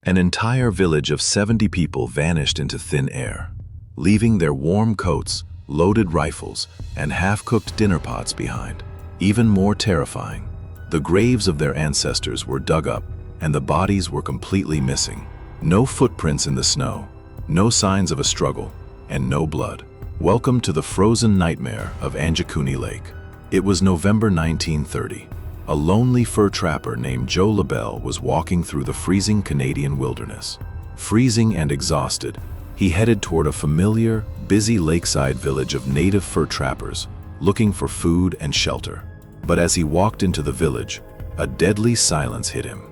An entire village of 70 people vanished into thin air, leaving their warm coats, loaded rifles, and half-cooked dinner pots behind. Even more terrifying, the graves of their ancestors were dug up, and the bodies were completely missing. No footprints in the snow, no signs of a struggle, and no blood. Welcome to the frozen nightmare of Anjikuni Lake. It was November 1930. A lonely fur trapper named Joe LaBelle was walking through the freezing Canadian wilderness. Freezing and exhausted, he headed toward a familiar, busy lakeside village of native fur trappers, looking for food and shelter. But as he walked into the village, a deadly silence hit him.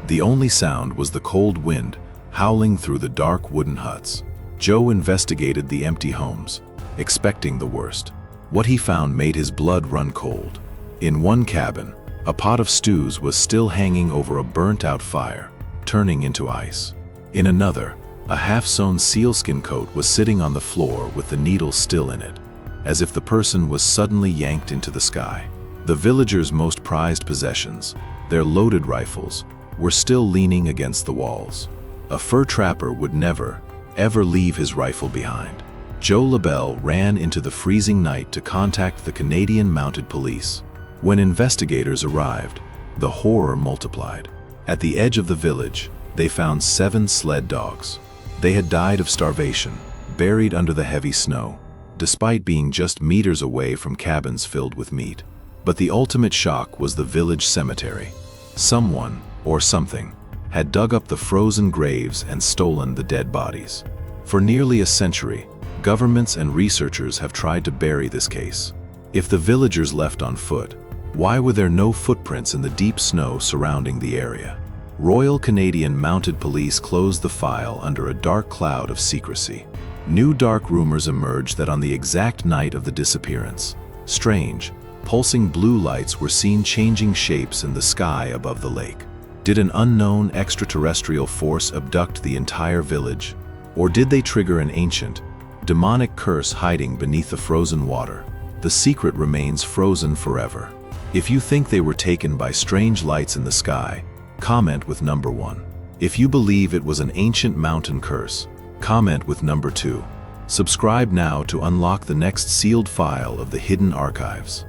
The only sound was the cold wind howling through the dark wooden huts. Joe investigated the empty homes, expecting the worst. What he found made his blood run cold. In one cabin, a pot of stews was still hanging over a burnt-out fire, turning into ice. In another, a half-sewn sealskin coat was sitting on the floor with the needle still in it, as if the person was suddenly yanked into the sky. The villagers' most prized possessions, their loaded rifles, were still leaning against the walls. A fur trapper would never, ever leave his rifle behind. Joe LaBelle ran into the freezing night to contact the Canadian Mounted Police. When investigators arrived, the horror multiplied. At the edge of the village, they found 7 sled dogs. They had died of starvation, buried under the heavy snow, despite being just meters away from cabins filled with meat. But the ultimate shock was the village cemetery. Someone, or something, had dug up the frozen graves and stolen the dead bodies. For nearly a century, governments and researchers have tried to bury this case. If the villagers left on foot, why were there no footprints in the deep snow surrounding the area? Royal Canadian Mounted Police closed the file under a dark cloud of secrecy. New dark rumors emerged that on the exact night of the disappearance, strange, pulsing blue lights were seen changing shapes in the sky above the lake. Did an unknown extraterrestrial force abduct the entire village? Or did they trigger an ancient, demonic curse hiding beneath the frozen water? The secret remains frozen forever. If you think they were taken by strange lights in the sky, comment with number 1. If you believe it was an ancient mountain curse, comment with number 2. Subscribe now to unlock the next sealed file of the hidden archives.